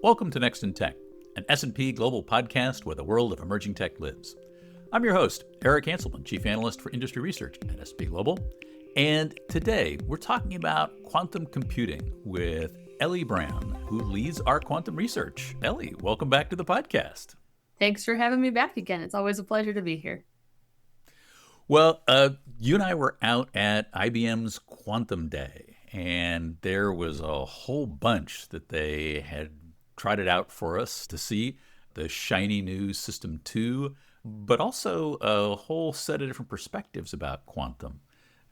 Welcome to Next in Tech, an S&P Global podcast where the world of emerging tech lives. I'm your host, Eric Hanselman, Chief Analyst for Industry Research at S&P Global. And today we're talking about quantum computing with Ellie Brown, who leads our quantum research. Ellie, welcome back to the podcast. Thanks for having me back again. It's always a pleasure to be here. Well, you and I were out at IBM's Quantum Day, and there was a whole bunch that they had tried it out for us to see, the shiny new System 2, but also a whole set of different perspectives about quantum.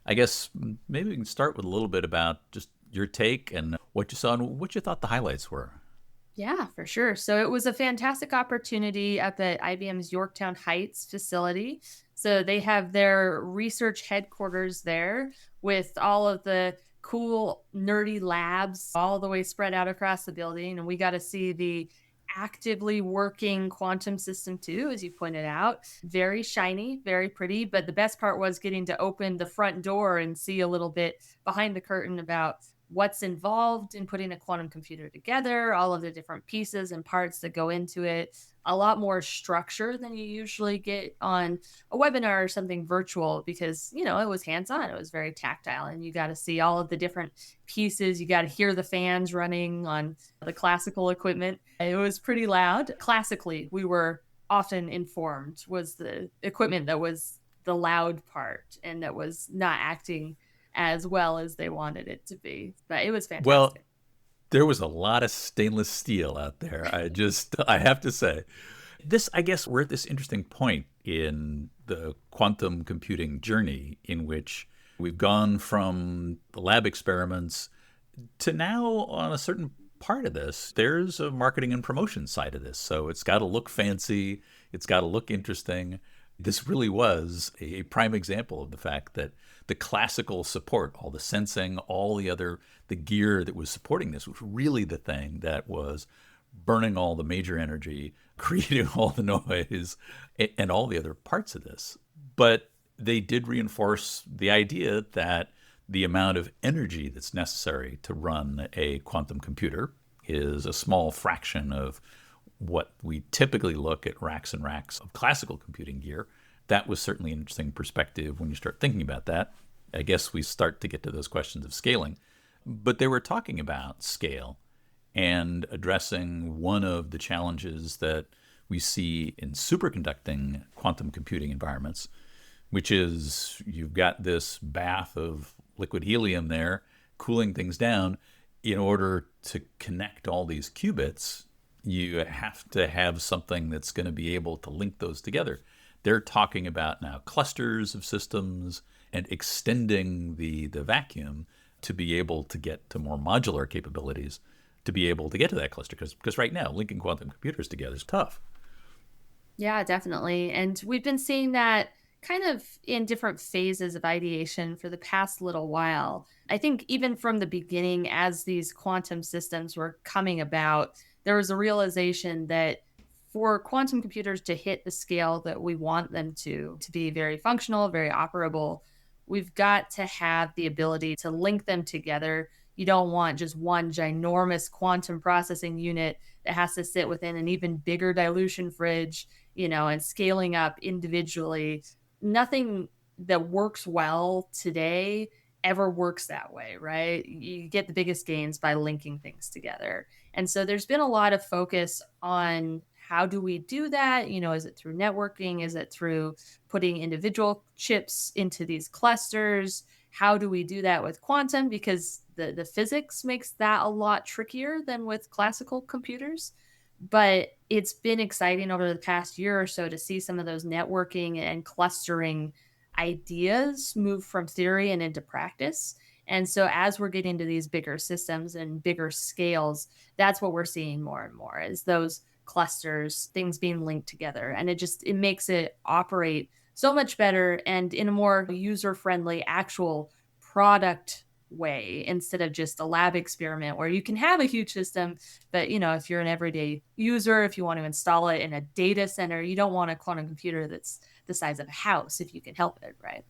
I guess maybe we can start with a little bit about just your take and what you saw and what you thought the highlights were. Yeah, for sure. So it was a fantastic opportunity at the IBM's Yorktown Heights facility. So they have their research headquarters there with all of the cool, nerdy labs all the way spread out across the building. And we got to see the actively working quantum system 2, as you pointed out. Very shiny, very pretty. But the best part was getting to open the front door and see a little bit behind the curtain about what's involved in putting a quantum computer together, all of the different pieces and parts that go into it, a lot more structure than you usually get on a webinar or something virtual because, it was hands-on, it was very tactile, and you got to see all of the different pieces. You got to hear the fans running on the classical equipment. It was pretty loud. Classically, we were often informed was the equipment that was the loud part and that was not acting as well as they wanted it to be. But it was fantastic. Well, there was a lot of stainless steel out there. I have to say. I guess we're at this interesting point in the quantum computing journey in which we've gone from the lab experiments to now on a certain part of this, there's a marketing and promotion side of this. So it's got to look fancy. It's got to look interesting. This really was a prime example of the fact that the classical support, all the sensing, all the gear that was supporting this was really the thing that was burning all the major energy, creating all the noise, and all the other parts of this. But they did reinforce the idea that the amount of energy that's necessary to run a quantum computer is a small fraction of what we typically look at racks and racks of classical computing gear. That was certainly an interesting perspective when you start thinking about that. I guess we start to get to those questions of scaling. But they were talking about scale and addressing one of the challenges that we see in superconducting quantum computing environments, which is you've got this bath of liquid helium there cooling things down. In order to connect all these qubits, you have to have something that's going to be able to link those together. They're talking about now clusters of systems and extending the vacuum to be able to get to more modular capabilities, to be able to get to that cluster. Because right now, linking quantum computers together is tough. Yeah, definitely. And we've been seeing that kind of in different phases of ideation for the past little while. I think even from the beginning, as these quantum systems were coming about, there was a realization that for quantum computers to hit the scale that we want them to be very functional, very operable, we've got to have the ability to link them together. You don't want just one ginormous quantum processing unit that has to sit within an even bigger dilution fridge, and scaling up individually. Nothing that works well today ever works that way, right? You get the biggest gains by linking things together. And so there's been a lot of focus on how do we do that? Is it through networking? Is it through putting individual chips into these clusters? How do we do that with quantum? Because the physics makes that a lot trickier than with classical computers. But it's been exciting over the past year or so to see some of those networking and clustering ideas move from theory and into practice. And so as we're getting to these bigger systems and bigger scales, that's what we're seeing more and more is those clusters, things being linked together. And it makes it operate so much better and in a more user-friendly actual product way instead of just a lab experiment where you can have a huge system, but if you're an everyday user, if you want to install it in a data center, you don't want a quantum computer that's the size of a house if you can help it, right?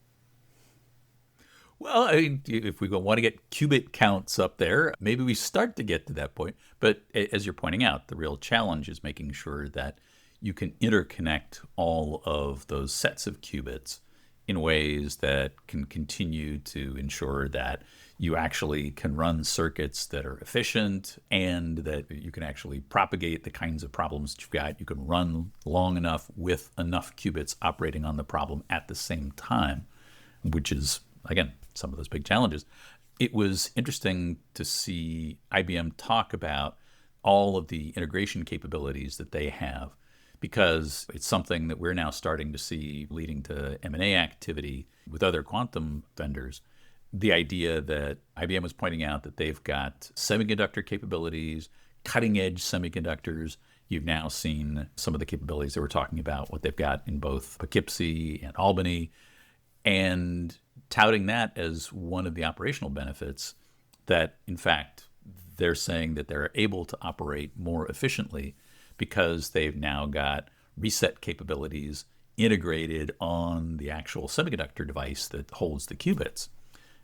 Well, I mean, if we want to get qubit counts up there, maybe we start to get to that point. But as you're pointing out, the real challenge is making sure that you can interconnect all of those sets of qubits in ways that can continue to ensure that you actually can run circuits that are efficient and that you can actually propagate the kinds of problems that you've got. You can run long enough with enough qubits operating on the problem at the same time, which is, again, some of those big challenges. It was interesting to see IBM talk about all of the integration capabilities that they have, because it's something that we're now starting to see leading to M&A activity with other quantum vendors. The idea that IBM was pointing out that they've got semiconductor capabilities, cutting edge semiconductors. You've now seen some of the capabilities that we're talking about, what they've got in both Poughkeepsie and Albany, and touting that as one of the operational benefits, that in fact they're saying that they're able to operate more efficiently because they've now got reset capabilities integrated on the actual semiconductor device that holds the qubits.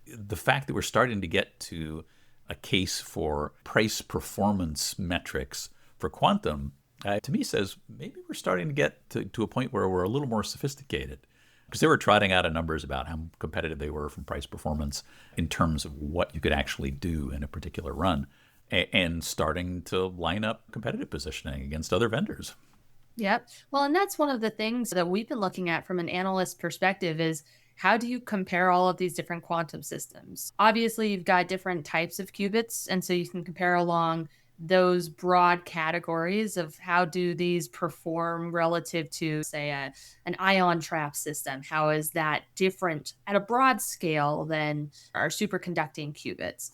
The fact that we're starting to get to a case for price performance metrics for quantum, to me says maybe we're starting to get to a point where we're a little more sophisticated, because they were trotting out numbers about how competitive they were from price performance in terms of what you could actually do in a particular run, and starting to line up competitive positioning against other vendors. Yep. Well, and that's one of the things that we've been looking at from an analyst perspective is how do you compare all of these different quantum systems? Obviously, you've got different types of qubits, and so you can compare along those broad categories of how do these perform relative to, say, an ion trap system. How is that different at a broad scale than our superconducting qubits?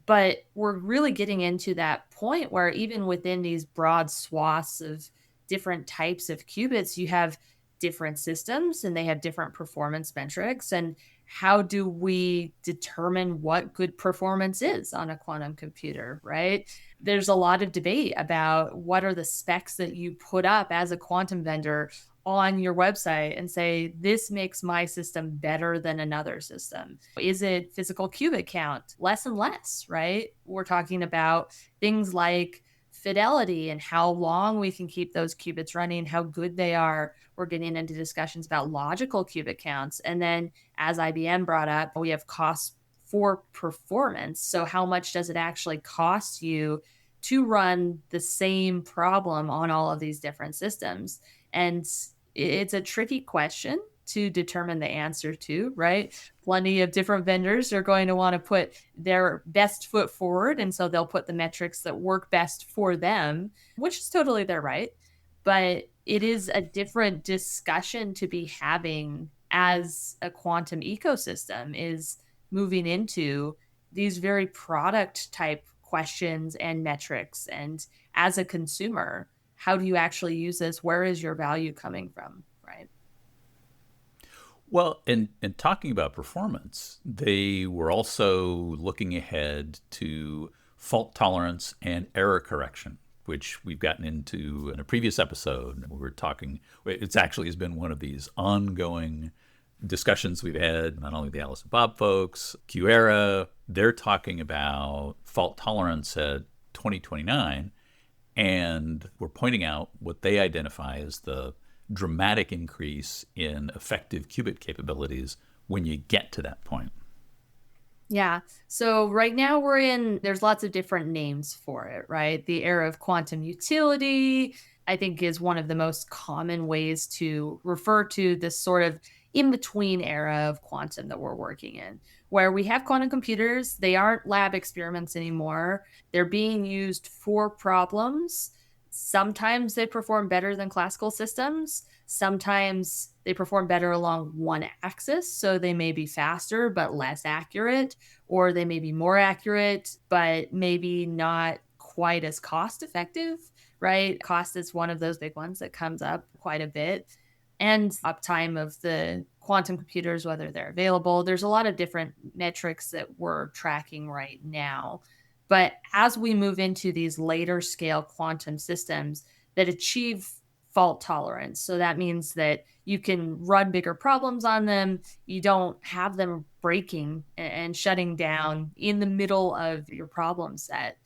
But we're really getting into that point where even within these broad swaths of different types of qubits, you have different systems and they have different performance metrics. And how do we determine what good performance is on a quantum computer, right? There's a lot of debate about what are the specs that you put up as a quantum vendor on your website and say, this makes my system better than another system. Is it physical qubit count? Less and less, right? We're talking about things like fidelity and how long we can keep those qubits running, how good they are. We're getting into discussions about logical qubit counts. And then, as IBM brought up, we have cost for performance. So, how much does it actually cost you to run the same problem on all of these different systems? And it's a tricky question to determine the answer to, right? Plenty of different vendors are going to want to put their best foot forward. And so they'll put the metrics that work best for them, which is totally their right. But it is a different discussion to be having as a quantum ecosystem is moving into these very product type questions and metrics. And as a consumer, how do you actually use this? Where is your value coming from? Right. Well, and talking about performance, they were also looking ahead to fault tolerance and error correction, which we've gotten into in a previous episode. We were talking, it's actually has been one of these ongoing discussions we've had, not only the Alice and Bob folks, QEra, they're talking about fault tolerance at 2029, and we're pointing out what they identify as the dramatic increase in effective qubit capabilities when you get to that point. Yeah. So right now there's lots of different names for it, right? The era of quantum utility, I think, is one of the most common ways to refer to this sort of in between era of quantum that we're working in, where we have quantum computers. They aren't lab experiments anymore. They're being used for problems. Sometimes they perform better than classical systems. Sometimes they perform better along one axis. So they may be faster, but less accurate, or they may be more accurate, but maybe not quite as cost effective, right? Cost is one of those big ones that comes up quite a bit. And uptime of the quantum computers, whether they're available. There's a lot of different metrics that we're tracking right now. But as we move into these later scale quantum systems that achieve fault tolerance. So that means that you can run bigger problems on them. You don't have them breaking and shutting down in the middle of your problem set.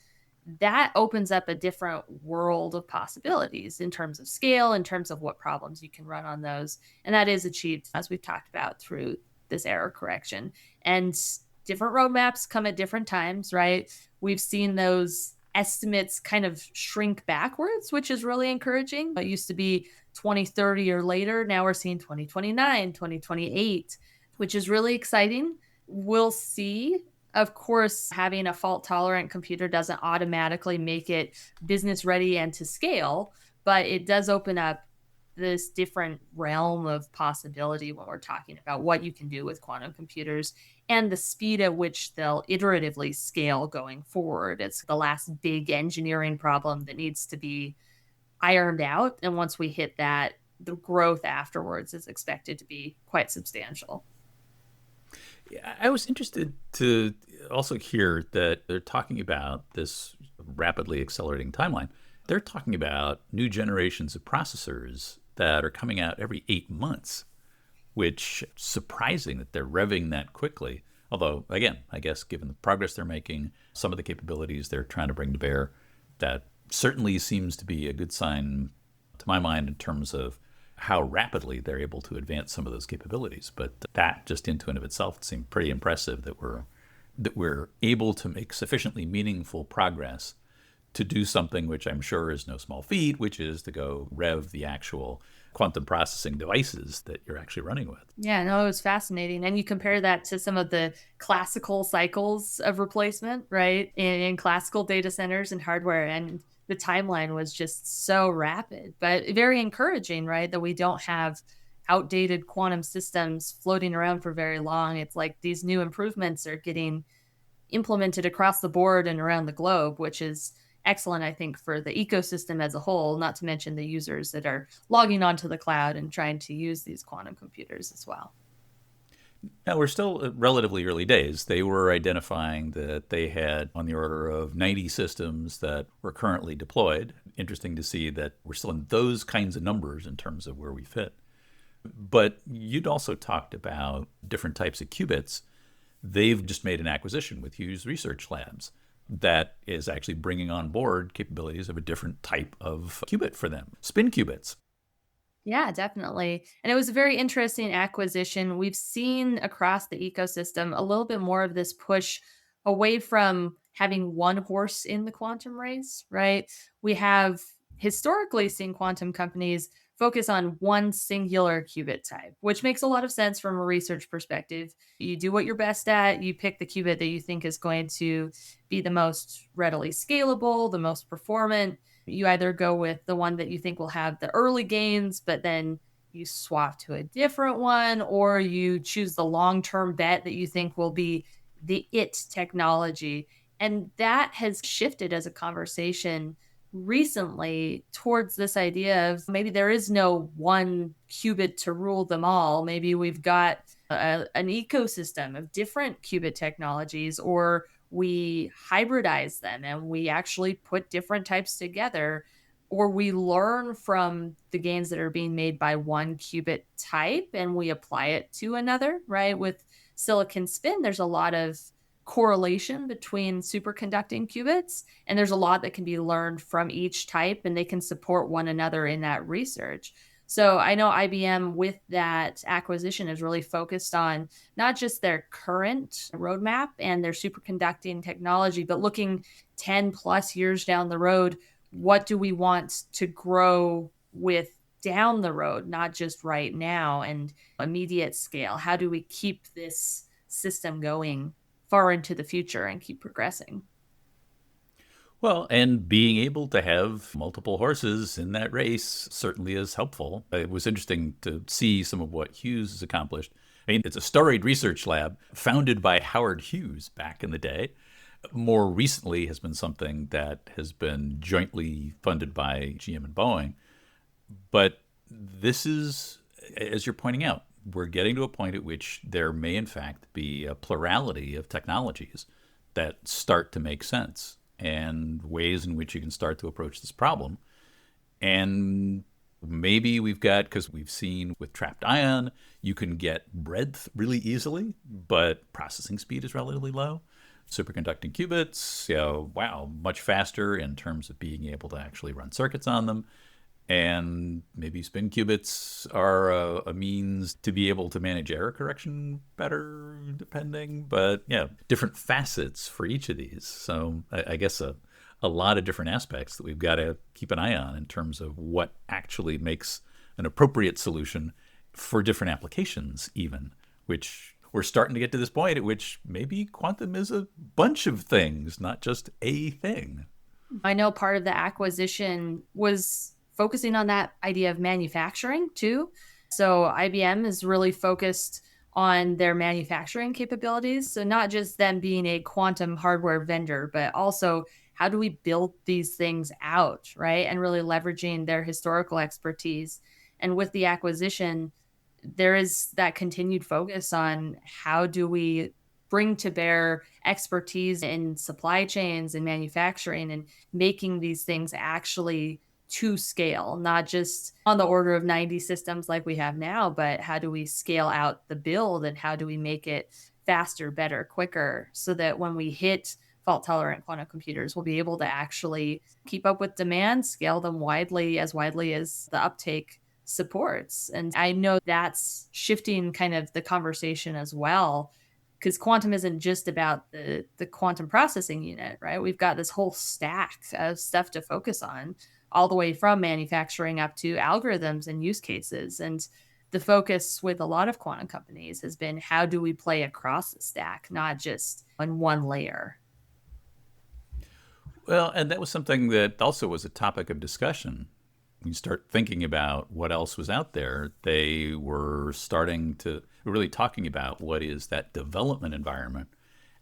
That opens up a different world of possibilities in terms of scale, in terms of what problems you can run on those. And that is achieved, as we've talked about, through this error correction. And different roadmaps come at different times, right? We've seen those estimates kind of shrink backwards, which is really encouraging. It used to be 2030 or later. Now we're seeing 2029, 2028, which is really exciting. We'll see. Of course, having a fault tolerant computer doesn't automatically make it business ready and to scale, but it does open up this different realm of possibility when we're talking about what you can do with quantum computers and the speed at which they'll iteratively scale going forward. It's the last big engineering problem that needs to be ironed out. And once we hit that, the growth afterwards is expected to be quite substantial. I was interested to also hear that they're talking about this rapidly accelerating timeline. They're talking about new generations of processors that are coming out every 8 months, which surprising that they're revving that quickly. Although, again, I guess given the progress they're making, some of the capabilities they're trying to bring to bear, that certainly seems to be a good sign to my mind in terms of how rapidly they're able to advance some of those capabilities. But that just into and of itself seemed pretty impressive that we're able to make sufficiently meaningful progress to do something which I'm sure is no small feat, which is to go rev the actual quantum processing devices that you're actually running with. Yeah, no, it was fascinating. And you compare that to some of the classical cycles of replacement, right? In classical data centers and hardware. And the timeline was just so rapid, but very encouraging, right? That we don't have outdated quantum systems floating around for very long. It's like these new improvements are getting implemented across the board and around the globe, which is excellent, I think, for the ecosystem as a whole, not to mention the users that are logging onto the cloud and trying to use these quantum computers as well. Now, we're still at relatively early days. They were identifying that they had on the order of 90 systems that were currently deployed. Interesting to see that we're still in those kinds of numbers in terms of where we fit. But you'd also talked about different types of qubits. They've just made an acquisition with Hughes Research Labs that is actually bringing on board capabilities of a different type of qubit for them, spin qubits. Yeah, definitely. And it was a very interesting acquisition. We've seen across the ecosystem a little bit more of this push away from having one horse in the quantum race, right? We have historically seen quantum companies focus on one singular qubit type, which makes a lot of sense from a research perspective. You do what you're best at, you pick the qubit that you think is going to be the most readily scalable, the most performant. You either go with the one that you think will have the early gains, but then you swap to a different one, or you choose the long term bet that you think will be the it technology. And that has shifted as a conversation recently towards this idea of maybe there is no one qubit to rule them all. Maybe we've got an ecosystem of different qubit technologies, or we hybridize them and we actually put different types together, or we learn from the gains that are being made by one qubit type and we apply it to another, right? With silicon spin, there's a lot of correlation between superconducting qubits, and there's a lot that can be learned from each type, and they can support one another in that research. So I know IBM with that acquisition is really focused on not just their current roadmap and their superconducting technology, but looking 10 plus years down the road, what do we want to grow with down the road, not just right now and immediate scale? How do we keep this system going far into the future and keep progressing? Well, and being able to have multiple horses in that race certainly is helpful. It was interesting to see some of what Hughes has accomplished. I mean, it's a storied research lab founded by Howard Hughes back in the day. More recently has been something that has been jointly funded by GM and Boeing. But this is, as you're pointing out, we're getting to a point at which there may in fact be a plurality of technologies that start to make sense and ways in which you can start to approach this problem. And Maybe we've got, because we've seen with trapped ion, you can get breadth really easily, but processing speed is relatively low. Superconducting qubits, wow, much faster in terms of being able to actually run circuits on them. And maybe spin qubits are a means to be able to manage error correction better, depending. But yeah, different facets for each of these. So I guess a lot of different aspects that we've got to keep an eye on in terms of what actually makes an appropriate solution for different applications, even, which we're starting to get to this point at which maybe quantum is a bunch of things, not just a thing. I know part of the acquisition was focusing on that idea of manufacturing too. So IBM is really focused on their manufacturing capabilities. So not just them being a quantum hardware vendor, but also how do we build these things out, right? And really leveraging their historical expertise. And with the acquisition, there is that continued focus on how do we bring to bear expertise in supply chains and manufacturing and making these things actually to scale, not just on the order of 90 systems like we have now, but how do we scale out the build and how do we make it faster, better, quicker, so that when we hit fault tolerant quantum computers, we'll be able to actually keep up with demand, scale them widely as the uptake supports. And I know that's shifting kind of the conversation as well, because quantum isn't just about the quantum processing unit, right? We've got this whole stack of stuff to focus on, all the way from manufacturing up to algorithms and use cases. And the focus with a lot of quantum companies has been how do we play across the stack, not just on one layer. Well, and that was something that also was a topic of discussion. When you start thinking about what else was out there, they were starting to really talking about what is that development environment.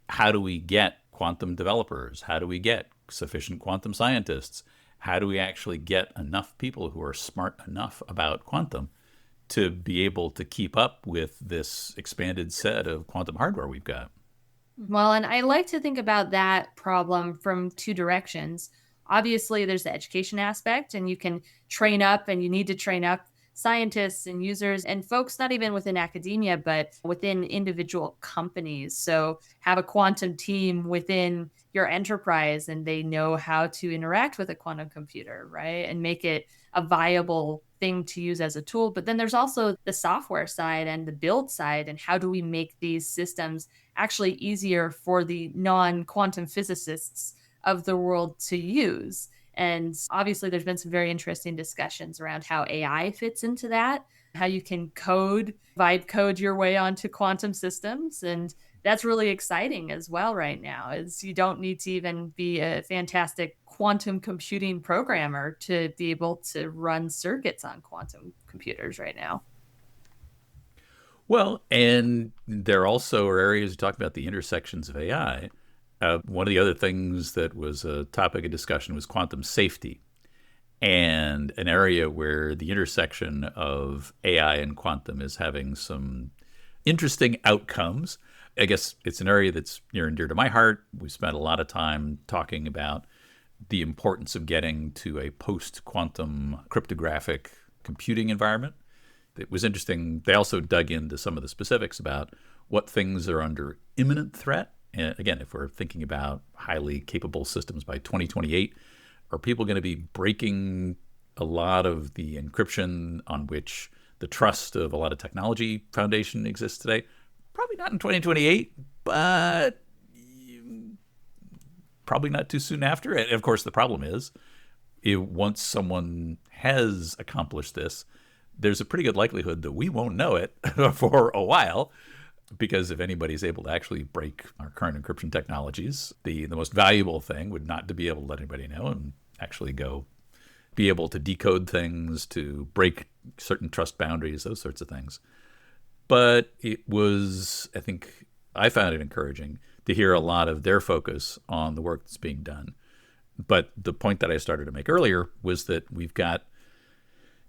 How do we get quantum developers? How do we get sufficient quantum scientists? How do we actually get enough people who are smart enough about quantum to be able to keep up with this expanded set of quantum hardware we've got? Well, and I like to think about that problem from two directions. Obviously, there's the education aspect, and you can train up, and you need to train up scientists and users and folks, not even within academia, but within individual companies. So, have a quantum team within your enterprise, and they know how to interact with a quantum computer, right? And make it a viable thing to use as a tool. But then there's also the software side and the build side, and how do we make these systems actually easier for the non quantum physicists of the world to use. And obviously, there's been some very interesting discussions around how AI fits into that, how you can vibe code your way onto quantum systems. And that's really exciting as well right now, is you don't need to even be a fantastic quantum computing programmer to be able to run circuits on quantum computers right now. Well, and there also are areas you talk about the intersections of AI. One of the other things that was a topic of discussion was quantum safety, and an area where the intersection of AI and quantum is having some interesting outcomes. I guess it's an area that's near and dear to my heart. We spent a lot of time talking about the importance of getting to a post-quantum cryptographic computing environment. It was interesting. They also dug into some of the specifics about what things are under imminent threat. And again, if we're thinking about highly capable systems by 2028, are people going to be breaking a lot of the encryption on which the trust of a lot of technology foundation exists today? Probably not in 2028, but probably not too soon after. And of course, the problem is, once someone has accomplished this, there's a pretty good likelihood that we won't know it for a while, because if anybody's able to actually break our current encryption technologies, the most valuable thing would not to be able to let anybody know and actually go be able to decode things, to break certain trust boundaries, those sorts of things. But it was, I think, I found it encouraging to hear a lot of their focus on the work that's being done. But the point that I started to make earlier was that we've got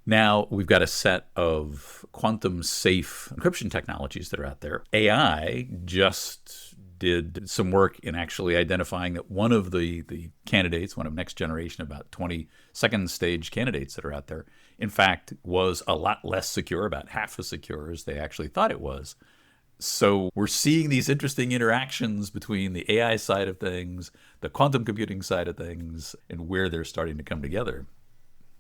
a set of quantum safe encryption technologies that are out there. AI just did some work in actually identifying that one of the candidates, one of next generation, about 20 second stage candidates that are out there, in fact, was a lot less secure, about half as secure as they actually thought it was. So we're seeing these interesting interactions between the AI side of things, the quantum computing side of things, and where they're starting to come together.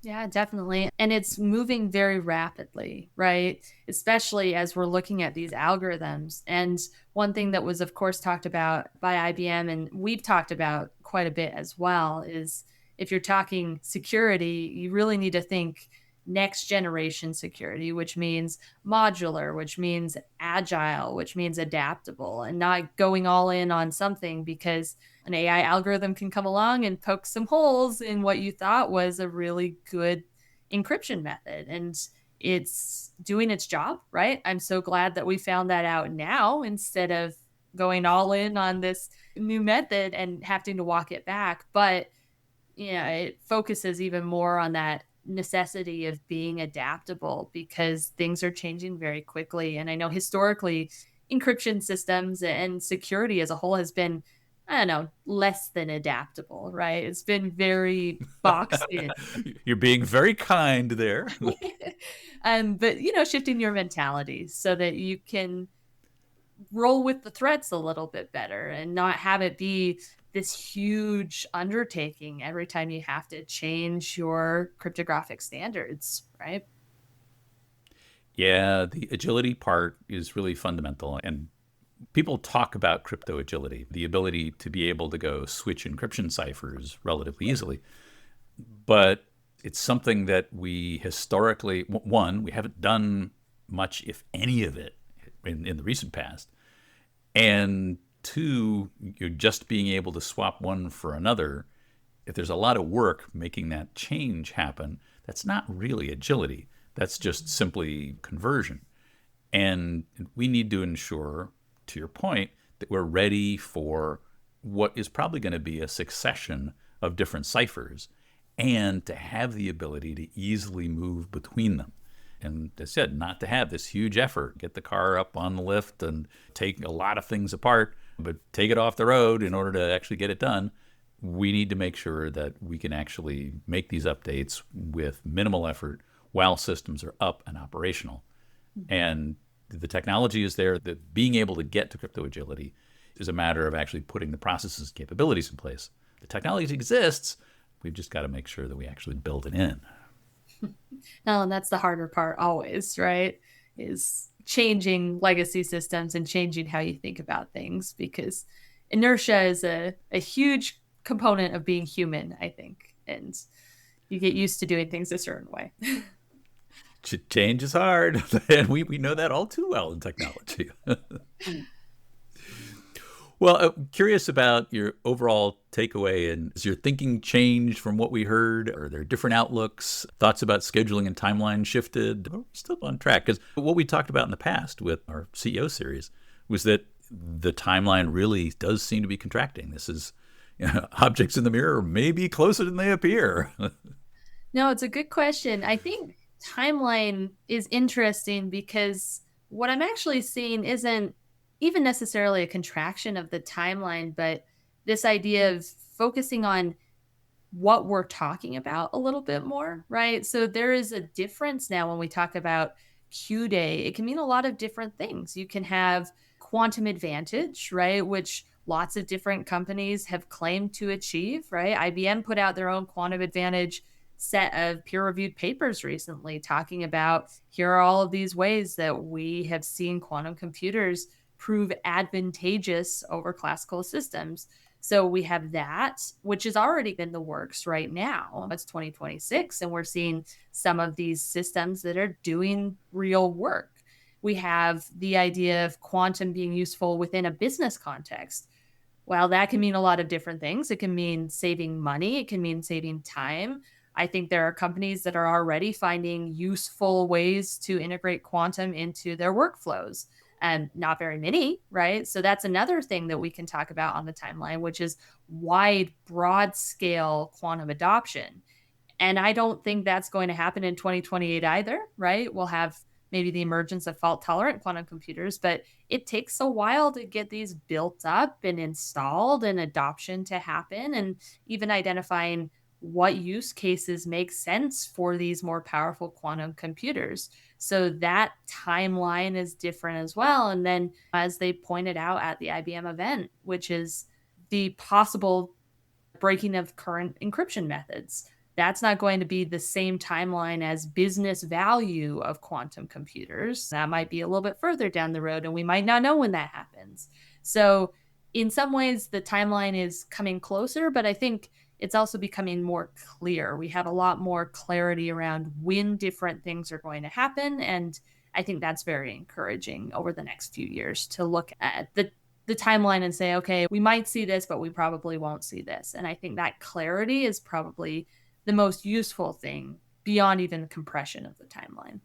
Yeah, definitely. And it's moving very rapidly, right? Especially as we're looking at these algorithms. And one thing that was, of course, talked about by IBM, and we've talked about quite a bit as well, is if you're talking security, you really need to think next generation security, which means modular, which means agile, which means adaptable, and not going all in on something because an AI algorithm can come along and poke some holes in what you thought was a really good encryption method. And it's doing its job, right? I'm so glad that we found that out now instead of going all in on this new method and having to walk it back. But it focuses even more on that necessity of being adaptable because things are changing very quickly. And I know historically, encryption systems and security as a whole has been, I don't know, less than adaptable, right? It's been very boxed in. You're being very kind there. But, shifting your mentality so that you can roll with the threats a little bit better and not have it be this huge undertaking every time you have to change your cryptographic standards, right? Yeah, the agility part is really fundamental. And people talk about crypto agility, the ability to be able to go switch encryption ciphers relatively easily. But it's something that we historically, one, we haven't done much, if any of it, in the recent past. And two, you're just being able to swap one for another. If there's a lot of work making that change happen, that's not really agility. That's just simply conversion. And we need to ensure, to your point, that we're ready for what is probably going to be a succession of different ciphers and to have the ability to easily move between them. And as I said, not to have this huge effort, get the car up on the lift and take a lot of things apart, but take it off the road in order to actually get it done. We need to make sure that we can actually make these updates with minimal effort while systems are up and operational. And the technology is there, that being able to get to crypto agility is a matter of actually putting the processes and capabilities in place. The technology exists, we've just got to make sure that we actually build it in. No, and that's the harder part always, right? Is changing legacy systems and changing how you think about things because inertia is a huge component of being human, I think. And you get used to doing things a certain way. Change is hard, and we know that all too well in technology. Well, I'm curious about your overall takeaway, and has your thinking changed from what we heard? Are there different outlooks, thoughts about scheduling and timeline shifted? Are we still on track? Because what we talked about in the past with our CEO series was that the timeline really does seem to be contracting. This is, objects in the mirror may be closer than they appear. No, it's a good question. I think timeline is interesting because what I'm actually seeing isn't even necessarily a contraction of the timeline, but this idea of focusing on what we're talking about a little bit more, right? So there is a difference now when we talk about Q day. It can mean a lot of different things. You can have quantum advantage, right? Which lots of different companies have claimed to achieve, right? IBM put out their own quantum advantage set of peer-reviewed papers recently talking about here are all of these ways that we have seen quantum computers prove advantageous over classical systems. So we have that, which has already been the works right now. It's 2026, and we're seeing some of these systems that are doing real work. We have the idea of quantum being useful within a business context. Well, that can mean a lot of different things. It can mean saving money. It can mean saving time. I think there are companies that are already finding useful ways to integrate quantum into their workflows. And not very many, right? So that's another thing that we can talk about on the timeline, which is wide, broad scale quantum adoption. And I don't think that's going to happen in 2028 either, right? We'll have maybe the emergence of fault-tolerant quantum computers, but it takes a while to get these built up and installed and adoption to happen, and even identifying what use cases make sense for these more powerful quantum computers. So that timeline is different as well. And then, as they pointed out at the IBM event, which is the possible breaking of current encryption methods. That's not going to be the same timeline as business value of quantum computers. That might be a little bit further down the road, and we might not know when that happens. So, in some ways, the timeline is coming closer, but I think it's also becoming more clear. We have a lot more clarity around when different things are going to happen. And I think that's very encouraging over the next few years to look at the timeline and say, okay, we might see this, but we probably won't see this. And I think that clarity is probably the most useful thing beyond even compression of the timeline.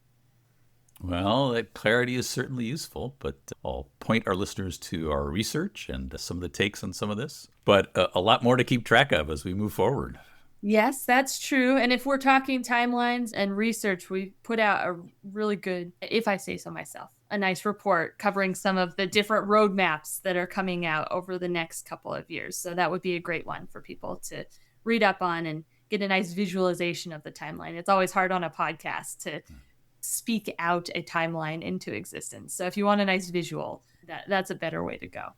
Well, that clarity is certainly useful, but I'll point our listeners to our research and some of the takes on some of this, but a lot more to keep track of as we move forward. Yes, that's true. And if we're talking timelines and research, we put out a really good, if I say so myself, a nice report covering some of the different roadmaps that are coming out over the next couple of years. So that would be a great one for people to read up on and get a nice visualization of the timeline. It's always hard on a podcast to speak out a timeline into existence. So if you want a nice visual, that's a better way to go.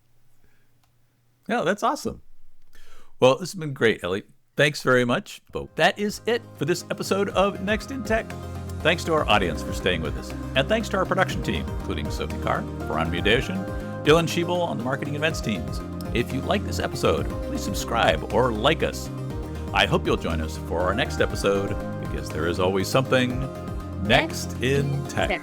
Yeah, that's awesome. Well, this has been great, Ellie. Thanks very much. But that is it for this episode of Next in Tech. Thanks to our audience for staying with us. And thanks to our production team, including Sophie Carr, Baran Mudashin, Dylan Schiebel on the marketing events teams. If you like this episode, please subscribe or like us. I hope you'll join us for our next episode, because there is always something next in tech.